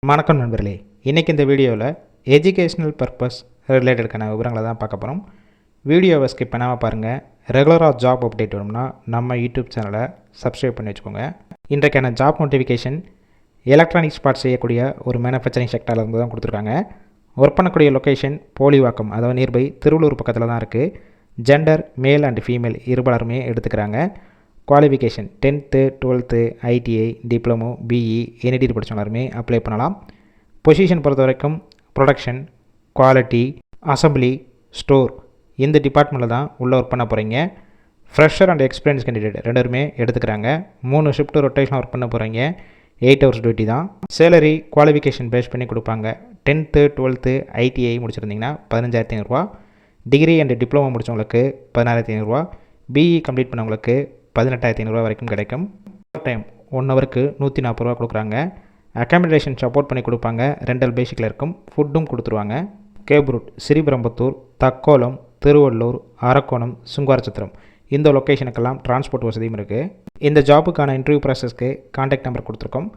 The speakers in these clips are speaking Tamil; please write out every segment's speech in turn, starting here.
வணக்கம் நண்பர்களே, இன்றைக்கி இந்த வீடியோவில் எஜுகேஷ்னல் பர்பஸ் ரிலேட்டடுக்கான விவரங்களை தான் பார்க்க போகிறோம். வீடியோவை ஸ்கிப் பண்ணாமல் பாருங்கள். ரெகுலராக ஜாப் அப்டேட் வரும்னா நம்ம யூடியூப் சேனலை சப்ஸ்கிரைப் பண்ணி வச்சுக்கோங்க. இன்றைக்கான ஜாப் நோட்டிஃபிகேஷன் எலக்ட்ரானிக்ஸ் பார்ட்ஸ் செய்யக்கூடிய ஒரு மேனுஃபேக்சரிங் செக்டரில் இருந்து தான் கொடுத்துருக்காங்க. ஒர்க் பண்ணக்கூடிய லொக்கேஷன் போலிவாக்கம், அதாவது நியர்பை திருவள்ளூர் பக்கத்தில் தான் இருக்குது. ஜெண்டர் மேல் அண்ட் ஃபீமேல் இருபாலருமே எடுத்துக்கிறாங்க. Qualification 10th 12th ITI diploma BE any degree படித்தவங்க எல்லாருமே அப்ளை பண்ணலாம். பொசிஷன் பொறுத்த வரைக்கும் ப்ரொடக்ஷன், குவாலிட்டி, அசம்பிளி, ஸ்டோர் இந்த டிபார்ட்மெண்ட்டில் தான் உள்ளே ஒர்க் பண்ண போகிறீங்க. ஃப்ரெஷர் அண்ட் எக்ஸ்பீரியன்ஸ் கேண்டிடேட் ரெண்டுமே எடுத்துக்கிறாங்க. 3 ஷிஃப்ட் ரொட்டேஷன் ஒர்க் பண்ண போகிறீங்க. 8 hours டியூட்டி தான். சேலரி குவாலிஃபிகேஷன் பேஸ் பண்ணி கொடுப்பாங்க. 10th 12th ஐடிஐ முடிச்சிருந்தீங்கன்னா 15,500 ரூபா, டிகிரி அண்ட் டிப்ளமோ முடித்தவங்களுக்கு 16,500 ரூபா, பிஇ கம்ப்ளீட் பண்ணவங்களுக்கு 18,500 ரூபா வரைக்கும் கிடைக்கும். டைம் 1 ஹவருக்கு 140 ரூபா கொடுக்குறாங்க. அக்காமடேஷன் சப்போர்ட் பண்ணி கொடுப்பாங்க. ரெண்டல் பேசிக்கில் இருக்கும். ஃபுட்டும் கொடுத்துருவாங்க. கேப்ரூட், ஸ்ரீபெரும்புத்தூர், தக்கோலம், திருவள்ளூர், அரக்கோணம், சுங்குவாரச்சத்திரம் இந்த லொக்கேஷனுக்கெல்லாம் டிரான்ஸ்போர்ட் வசதியும் இருக்குது. இந்த ஜாபுக்கான இன்டர்வியூ ப்ராசஸ்க்கு கான்டாக்ட் நம்பர் கொடுத்துருக்கோம்.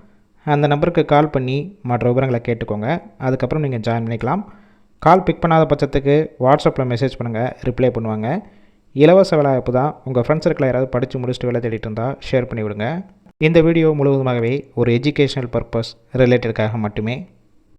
அந்த நம்பருக்கு கால் பண்ணி மற்ற விவரங்களை கேட்டுக்கோங்க. அதுக்கப்புறம் நீங்கள் ஜாயின் பண்ணிக்கலாம். கால் பிக் பண்ணாத பட்சத்துக்கு வாட்ஸ்அப்பில் மெசேஜ் பண்ணுங்கள், ரிப்ளை பண்ணுவாங்க. இலவச வேலைவாய்ப்பு தான். உங்கள் ஃப்ரெண்ட்ஸ் சர்க்கிள் யாராவது படித்து முடிச்சுட்டு வேலை தேடிட்டு இருந்தால் ஷேர் பண்ணி விடுங்க. இந்த வீடியோ முழுவதுமாகவே ஒரு எஜுகேஷனல் பர்பஸ் ரிலேட்டடுக்காக மட்டுமே.